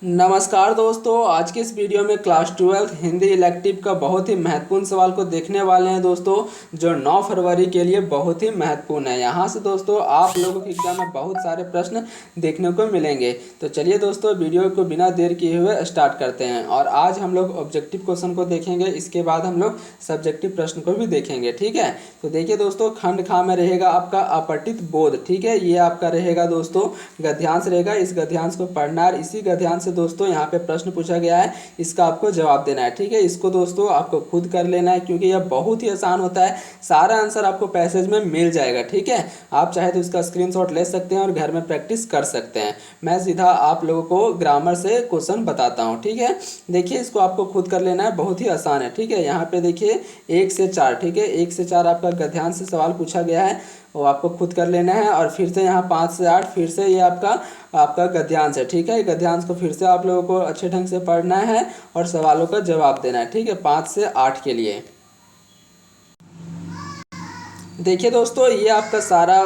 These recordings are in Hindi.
नमस्कार दोस्तों, आज के इस वीडियो में क्लास 12 हिंदी इलेक्टिव का बहुत ही महत्वपूर्ण सवाल को देखने वाले हैं दोस्तों, जो 9 फरवरी के लिए बहुत ही महत्वपूर्ण है। यहाँ से दोस्तों आप लोगों के एग्जाम में बहुत सारे प्रश्न देखने को मिलेंगे। तो चलिए दोस्तों, वीडियो को बिना देर किए हुए स्टार्ट करते हैं। और आज हम लोग ऑब्जेक्टिव क्वेश्चन को देखेंगे, इसके बाद हम लोग सब्जेक्टिव प्रश्न को भी देखेंगे। ठीक है, तो देखिए दोस्तों, खंड खा में रहेगा आपका अपठित बोध। ठीक है, ये आपका रहेगा दोस्तों गद्यांश रहेगा। इस गद्यांश को पढ़ना है। इसी गद्यांश से दोस्तों यहाँ पे प्रश्न पूछा गया है, इसका आपको जवाब देना है। ठीक है, इसको दोस्तों आपको खुद कर लेना है, क्योंकि यह बहुत ही आसान होता है। सारा आंसर आपको पैसेज में मिल जाएगा। ठीक है, आप चाहे तो इसका स्क्रीनशॉट ले सकते हैं और घर में प्रैक्टिस कर सकते हैं। मैं सीधा आप लोगों को ग्रामर से क्वेश्चन बताता हूँ। ठीक है, देखिए इसको आपको खुद कर लेना है, बहुत ही आसान है। ठीक है, यहाँ पे देखिए 1 से 4। ठीक है, 1 से 4 आपका गद्यांश से सवाल पूछा गया है, वो आपको खुद कर लेना है। और फिर से यहाँ 5 से 8 फिर से ये आपका गद्यांश है। ठीक है, गद्यांश को फिर से आप लोगों को अच्छे ढंग से पढ़ना है और सवालों का जवाब देना है। ठीक है, 5 से 8 के लिए देखिए दोस्तों, ये आपका सारा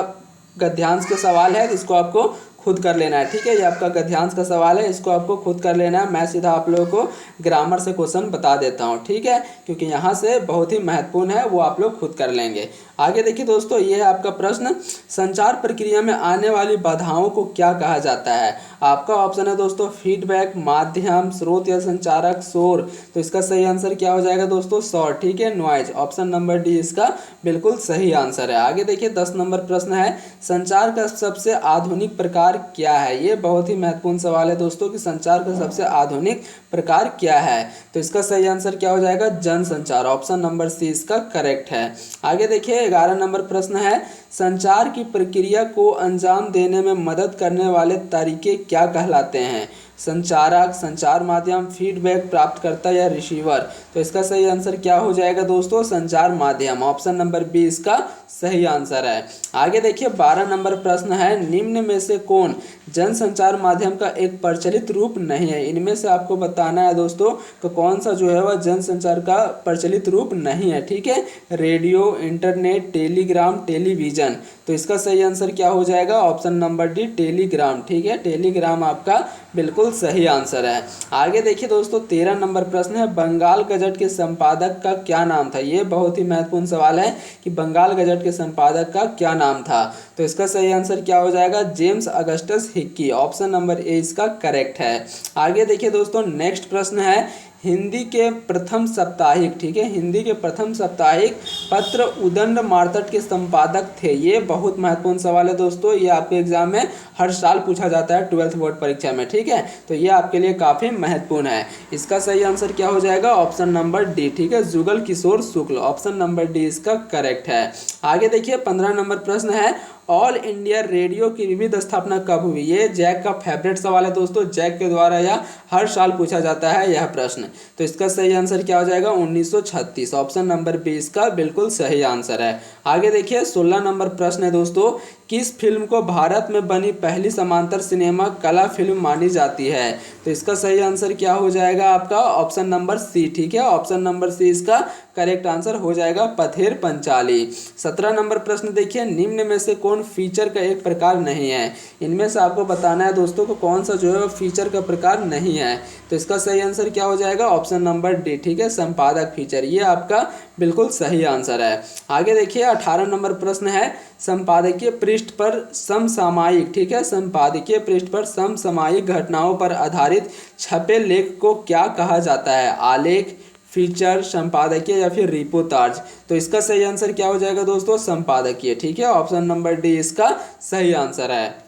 गद्यांश का सवाल है, इसको आपको खुद कर लेना है। ठीक है, ये आपका गद्यांश का सवाल है, इसको आपको खुद कर लेना है। मैं सीधा आप लोगों को ग्रामर से क्वेश्चन बता देता हूँ। ठीक है, क्योंकि यहाँ से बहुत ही महत्वपूर्ण है, वो आप लोग खुद कर लेंगे। आगे देखिए दोस्तों, ये है आपका प्रश्न, संचार प्रक्रिया में आने वाली बाधाओं को क्या कहा जाता है। आपका ऑप्शन है दोस्तों फीडबैक, माध्यम, स्रोत या संचारक, शोर। तो इसका सही आंसर क्या हो जाएगा दोस्तों, शोर। ठीक है, नॉइज। ऑप्शन नंबर डी इसका बिल्कुल सही आंसर है। आगे देखिए 10 नंबर प्रश्न है, संचार का सबसे आधुनिक प्रकार क्या है। ये बहुत ही महत्वपूर्ण सवाल है दोस्तों कि संचार का सबसे आधुनिक प्रकार क्या है। तो इसका सही आंसर क्या हो जाएगा, जनसंचार। ऑप्शन नंबर सी इसका करेक्ट है। आगे देखिए 11 नंबर प्रश्न है, संचार की प्रक्रिया को अंजाम देने में मदद करने वाले तरीके क्या कहलाते हैं। संचारक, संचार माध्यम, फीडबैक, प्राप्तकर्ता या रिसीवर। तो इसका सही आंसर क्या हो जाएगा दोस्तों, संचार माध्यम। ऑप्शन नंबर बी इसका सही आंसर है। आगे देखिए 12 नंबर प्रश्न है, निम्न में से कौन जनसंचार माध्यम का एक प्रचलित रूप नहीं है। इनमें से आपको बताना है दोस्तों तो कौन सा जो है वह जनसंचार का प्रचलित रूप नहीं है। ठीक है, रेडियो, इंटरनेट, टेलीग्राम, टेलीविजन। तो इसका सही आंसर क्या हो जाएगा, ऑप्शन नंबर डी टेलीग्राम। ठीक है, टेलीग्राम आपका बिल्कुल सही आंसर है। आगे देखिए दोस्तों 13 नंबर प्रश्न है, बंगाल गजट के संपादक का क्या नाम था। ये बहुत ही महत्वपूर्ण सवाल है कि बंगाल गजट के संपादक का क्या नाम था। तो इसका सही आंसर क्या हो जाएगा, James Augustus Hickey. Option number A इसका करेक्ट है। आगे देखिए दोस्तों नेक्स्ट प्रश्न है, हिंदी के प्रथम साप्ताहिक, ठीक है, हिंदी के प्रथम साप्ताहिक पत्र उदंड मार्तट के संपादक थे। ये बहुत महत्वपूर्ण सवाल है दोस्तों, ये आपके एग्जाम में हर साल पूछा जाता है 12th बोर्ड परीक्षा में। ठीक है, तो ये आपके लिए काफ़ी महत्वपूर्ण है। इसका सही आंसर क्या हो जाएगा, ऑप्शन नंबर डी। ठीक है, जुगल किशोर शुक्ल। ऑप्शन नंबर डी इसका करेक्ट है। आगे देखिए 15 नंबर प्रश्न है, ऑल इंडिया रेडियो की विविध स्थापना कब हुई। ये जैक का फेवरेट सवाल है दोस्तों, जैक के द्वारा यह हर साल पूछा जाता है यह प्रश्न। तो इसका सही आंसर क्या हो जाएगा, 1936। ऑप्शन नंबर बी इसका बिल्कुल सही आंसर है। आगे देखिए 16 नंबर प्रश्न है दोस्तों, किस फिल्म को भारत में बनी पहली समांतर सिनेमा कला फिल्म मानी जाती है। तो इसका सही आंसर क्या हो जाएगा आपका, ऑप्शन नंबर सी। ठीक है, ऑप्शन नंबर सी इसका करेक्ट आंसर हो जाएगा, पथेर पंचाली। 17 नंबर प्रश्न देखिए, निम्न में से कौन फीचर का एक प्रकार नहीं है। इनमें से आपको बताना है दोस्तों को कौन सा जो है वो फीचर का प्रकार नहीं है। तो इसका सही आंसर क्या हो जाएगा, ऑप्शन नंबर डी। ठीक है, संपादक फीचर। ये आपका बिल्कुल सही आंसर है। आगे देखिए 18 नंबर प्रश्न है, संपादकीय पृष्ठ पर समसामयिक, ठीक है, संपादकीय पृष्ठ पर समसामयिक घटनाओं पर आधारित छपे लेख को क्या कहा जाता है। आलेख, फीचर, संपादकीय या फिर रिपोर्टाज। तो इसका सही आंसर क्या हो जाएगा दोस्तों, संपादकीय। ठीक है, ऑप्शन नंबर डी इसका सही आंसर है।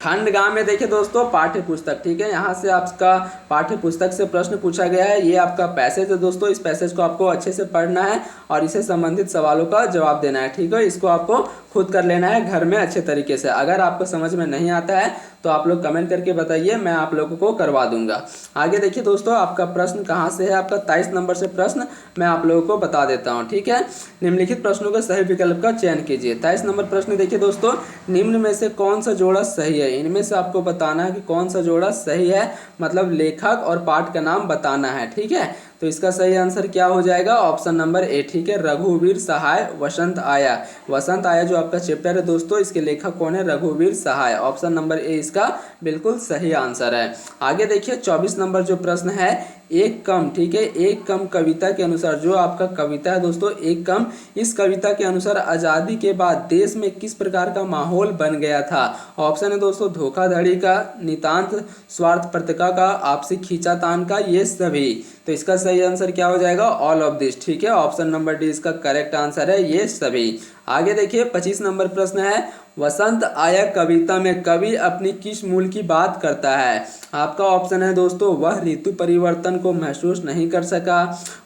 खंड गांव में देखिए दोस्तों पाठ्य पुस्तक, ठीक है, यहाँ से आपका पाठ्य पुस्तक से प्रश्न पूछा गया है। ये आपका पैसेज है दोस्तों, इस पैसेज को आपको अच्छे से पढ़ना है और इसे संबंधित सवालों का जवाब देना है। ठीक है, इसको आपको खुद कर लेना है घर में अच्छे तरीके से। अगर आपको समझ में नहीं आता है तो आप लोग कमेंट करके बताइए, मैं आप लोगों को करवा दूंगा। आगे देखिए दोस्तों आपका प्रश्न कहाँ से है, आपका 23 नंबर से प्रश्न मैं आप लोगों को बता देता हूँ। ठीक है, निम्नलिखित प्रश्नों के सही विकल्प का चयन कीजिए। 23 नंबर प्रश्न देखिए दोस्तों, निम्न में से कौन सा जोड़ा सही है। इनमें से आपको बताना है कि कौन सा जोड़ा सही है, मतलब लेखक और पाठ का नाम बताना है। ठीक है, तो इसका सही आंसर क्या हो जाएगा? ऑप्शन नंबर ए, ठीक है, रघुवीर सहाय वसंत आया। वसंत आया जो आपका चैप्टर है दोस्तों, इसके लेखक कौन है? रघुवीर सहाय। ऑप्शन नंबर ए इसका बिल्कुल सही आंसर है। आगे देखिए 24 नंबर जो प्रश्न है, एक कम, ठीक है, एक कम कविता के अनुसार, जो आपका कविता है दोस्तों एक कम, इस कविता के अनुसार आज़ादी के बाद देश में किस प्रकार का माहौल बन गया था? ऑप्शन है दोस्तों धोखाधड़ी का, नितांत स्वार्थपरता का, आपसी खींचातान का, ये सभी। तो इसका सही आंसर क्या हो जाएगा? ऑल ऑफ दिस, ठीक है, ऑप्शन नंबर डी इसका करेक्ट आंसर है, ये सभी। आगे देखिए 25 नंबर प्रश्न है, वसंत आया कविता में कवि अपनी किस मूल की बात करता है? आपका ऑप्शन है दोस्तों, वह ऋतु परिवर्तन को महसूस नहीं कर सका,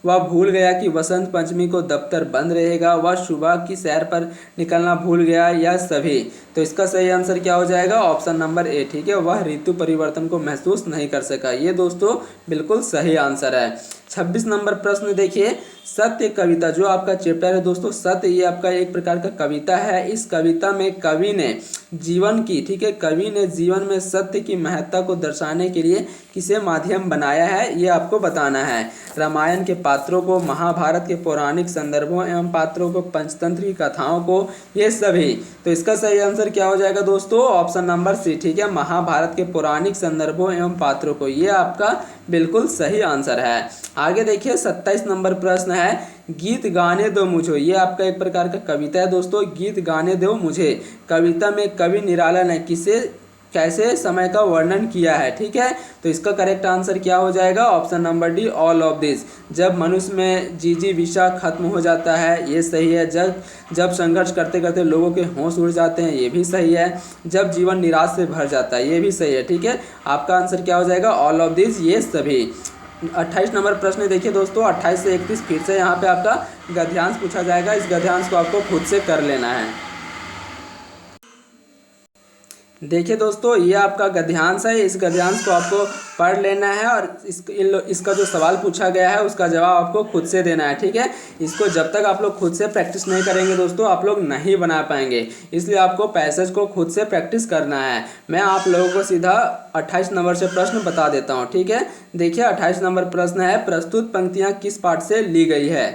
वह भूल गया कि वसंत पंचमी को दफ्तर बंद रहेगा, वह सुबह की सैर पर निकलना भूल गया, या सभी। तो इसका सही आंसर क्या हो जाएगा? ऑप्शन नंबर ए, ठीक है, वह ऋतु परिवर्तन को महसूस नहीं कर सका, ये दोस्तों बिल्कुल सही आंसर है। 26 नंबर प्रश्न देखिए, सत्य कविता जो आपका चैप्टर है दोस्तों, सत्य ये आपका एक प्रकार का कविता है। इस कविता में कवि ने जीवन की, ठीक है, कवि ने जीवन में सत्य की महत्ता को दर्शाने के लिए किसे माध्यम बनाया है, ये आपको बताना है। रामायण के पात्रों को, महाभारत के पौराणिक संदर्भों एवं पात्रों को, पंचतंत्र की कथाओं को, ये सभी। तो इसका सही आंसर क्या हो जाएगा दोस्तों? ऑप्शन नंबर सी, ठीक है, महाभारत के पौराणिक संदर्भों एवं पात्रों को, ये आपका बिल्कुल सही आंसर है। आगे देखिए 27 नंबर प्रश्न है, गीत गाने दो मुझे, ये आपका एक प्रकार का कविता है दोस्तों, गीत गाने दो मुझे। कविता में कवि निराला ने किसे, कैसे समय का वर्णन किया है, ठीक है। तो इसका करेक्ट आंसर क्या हो जाएगा? Option number D, all of this. जब मनुष्य में जिजीविषा खत्म हो जाता है, ये सही है। जब संघर्ष करते करते लोगों के होश उड़ जाते हैं, ये भी सही है। जब जीवन निराश से भर जाता है, ये भी सही है, ठीक है। आपका आंसर क्या हो जाएगा? ऑल ऑफ दिस, ये सभी। 28 नंबर प्रश्न देखिए दोस्तों, 28 से 31 फिर से यहाँ पे आपका गद्यांश पूछा जाएगा। इस गद्यांश को आपको खुद से कर लेना है। देखिए दोस्तों, ये आपका गद्यांश है, इस गद्यांश को आपको पढ़ लेना है और इसका जो सवाल पूछा गया है उसका जवाब आपको खुद से देना है, ठीक है। इसको जब तक आप लोग खुद से प्रैक्टिस नहीं करेंगे दोस्तों, आप लोग नहीं बना पाएंगे, इसलिए आपको पैसेज को खुद से प्रैक्टिस करना है। मैं आप लोगों को सीधा 28 नंबर से प्रश्न बता देता हूँ, ठीक है। देखिए 28 नंबर प्रश्न है, प्रस्तुत पंक्तियाँ किस पाठ से ली गई है?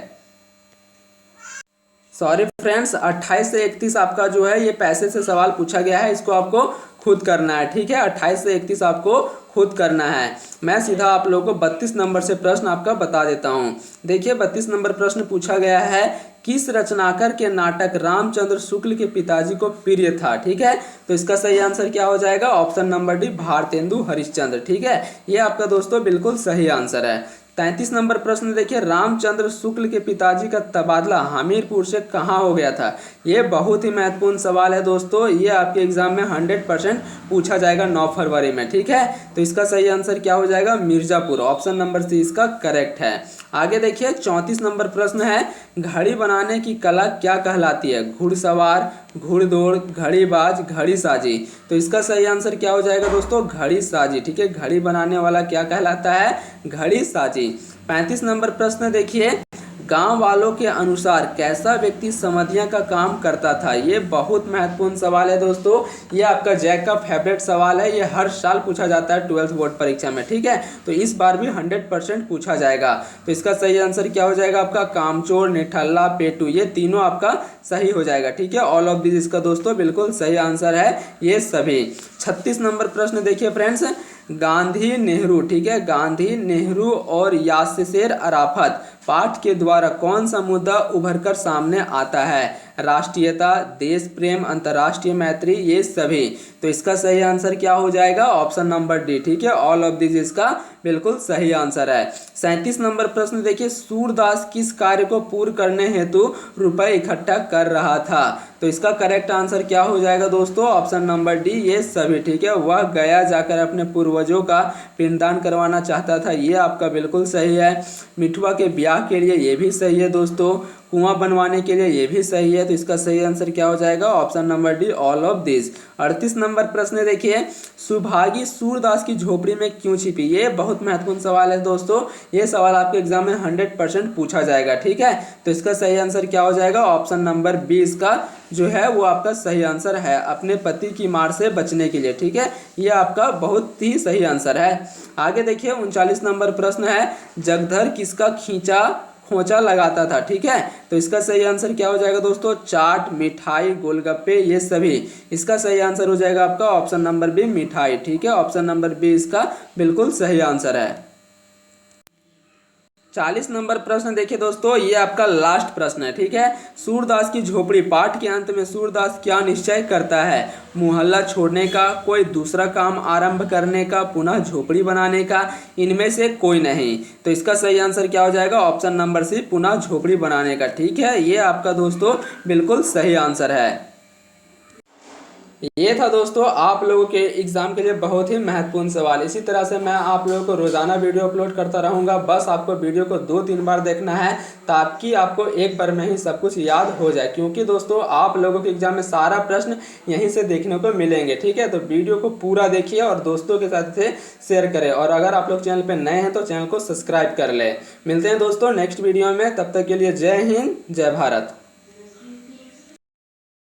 सॉरी फ्रेंड्स, 28 से 31 आपका जो है ये पैसेज से सवाल पूछा गया है, इसको आपको खुद करना है, ठीक है। 28 से 31 आपको खुद करना है। मैं सीधा आप लोगों को 32 नंबर से प्रश्न आपका बता देता हूँ। देखिए 32 नंबर प्रश्न पूछा गया है, किस रचनाकार के नाटक रामचंद्र शुक्ल के पिताजी को प्रिय था, ठीक है। तो इसका सही आंसर क्या हो जाएगा? Option number D, Bharatendu Harishchandra, ठीक है। ये आपका दोस्तों बिल्कुल सही आंसर है। 33 नंबर प्रश्न देखिए, रामचंद्र शुक्ल के पिताजी का तबादला हमीरपुर से कहाँ हो गया था? ये बहुत ही महत्वपूर्ण सवाल है दोस्तों, ये आपके एग्जाम में 100% पूछा जाएगा 9 फरवरी में, ठीक है। तो इसका सही आंसर क्या हो जाएगा? मिर्जापुर। ऑप्शन नंबर सी इसका करेक्ट है। आगे देखिए 34 नंबर प्रश्न है, घड़ी बनाने की कला क्या कहलाती है? घुड़सवार, घुड़दौड़, घड़ीबाज, घड़ीसाजी। तो इसका सही आंसर क्या हो जाएगा दोस्तों? घड़ीसाजी, ठीक है। घड़ी बनाने वाला क्या कहलाता है? घड़ीसाजी। 35 नंबर प्रश्न देखिए, गांव वालों के अनुसार कैसा व्यक्ति समधिया का काम करता था? ये बहुत महत्वपूर्ण सवाल है दोस्तों, ये आपका जैक का फेवरेट सवाल है, ये हर साल पूछा जाता है 12th बोर्ड परीक्षा में, ठीक है। तो इस बार भी 100% पूछा जाएगा। तो इसका सही आंसर क्या हो जाएगा आपका? कामचोर, निठल्ला, पेटू, ये तीनों आपका सही हो जाएगा, ठीक है। ऑल ऑफ दिस इसका दोस्तों बिल्कुल सही आंसर है, ये सभी। 36 नंबर प्रश्न देखिए फ्रेंड्स, गांधी नेहरू, ठीक है, गांधी नेहरू और यासेर अराफत पाठ के द्वारा कौन सा मुद्दा उभरकर सामने आता है? राष्ट्रीयता, देश प्रेम, अंतर्राष्ट्रीय मैत्री, ये सभी। तो इसका सही आंसर क्या हो जाएगा? ऑप्शन नंबर डी, ठीक है। ऑल ऑफ दिस इसका बिल्कुल सही आंसर है। 37 नंबर प्रश्न देखिए, सूरदास किस कार्य को पूर्ण करने हेतु रुपए इकट्ठा कर रहा था? तो इसका करेक्ट आंसर क्या हो जाएगा दोस्तों? ऑप्शन नंबर डी, ये सभी, ठीक है। वह गया जाकर अपने पूर्वजों का पिंडदान करवाना चाहता था, ये आपका बिल्कुल सही है। मिठुआ के ब्याह के लिए, ये भी सही है दोस्तों। कुआं बनवाने के लिए, ये भी सही है। तो इसका सही आंसर क्या हो जाएगा? Option number D, all of this. 38 number प्रश्न देखिए, सुभागी सूरदास की झोपड़ी में क्यों छिपी? ये बहुत महत्वपूर्ण सवाल है दोस्तों, ये सवाल आपके एग्जाम में 100% पूछा जाएगा, ठीक है। तो इसका सही आंसर क्या हो जाएगा? ऑप्शन नंबर बी इसका जो है वो आपका सही आंसर है, अपने पति की मार से बचने के लिए, ठीक है। ये आपका बहुत ही सही आंसर है। आगे देखिए 39 नंबर प्रश्न है, जगधर किसका खींचा खोंचा लगाता था? ठीक है, तो इसका सही आंसर क्या हो जाएगा दोस्तों? चाट, मिठाई, गोलगप्पे, ये सभी। इसका सही आंसर हो जाएगा आपका ऑप्शन नंबर बी, मिठाई, ठीक है। ऑप्शन नंबर बी इसका बिल्कुल सही आंसर है। 40 नंबर प्रश्न देखिए दोस्तों, ये आपका लास्ट प्रश्न है, ठीक है। सूरदास की झोपड़ी, पाठ के अंत में सूरदास क्या निश्चय करता है? मोहल्ला छोड़ने का, कोई दूसरा काम आरंभ करने का, पुनः झोपड़ी बनाने का, इनमें से कोई नहीं। तो इसका सही आंसर क्या हो जाएगा? ऑप्शन नंबर सी, पुनः झोपड़ी बनाने का, ठीक है। ये आपका दोस्तों बिल्कुल सही आंसर है। ये था दोस्तों आप लोगों के एग्जाम के लिए बहुत ही महत्वपूर्ण सवाल। इसी तरह से मैं आप लोगों को रोजाना वीडियो अपलोड करता रहूंगा। बस आपको वीडियो को 2-3 बार देखना है ताकि आपको एक बार में ही सब कुछ याद हो जाए, क्योंकि दोस्तों आप लोगों के एग्जाम में सारा प्रश्न यहीं से देखने को मिलेंगे, ठीक है। तो वीडियो को पूरा देखिए और दोस्तों के साथ से शेयर करें, और अगर आप लोग चैनल पर नए हैं तो चैनल को सब्सक्राइब कर लें। मिलते हैं दोस्तों नेक्स्ट वीडियो में, तब तक के लिए जय हिंद, जय भारत।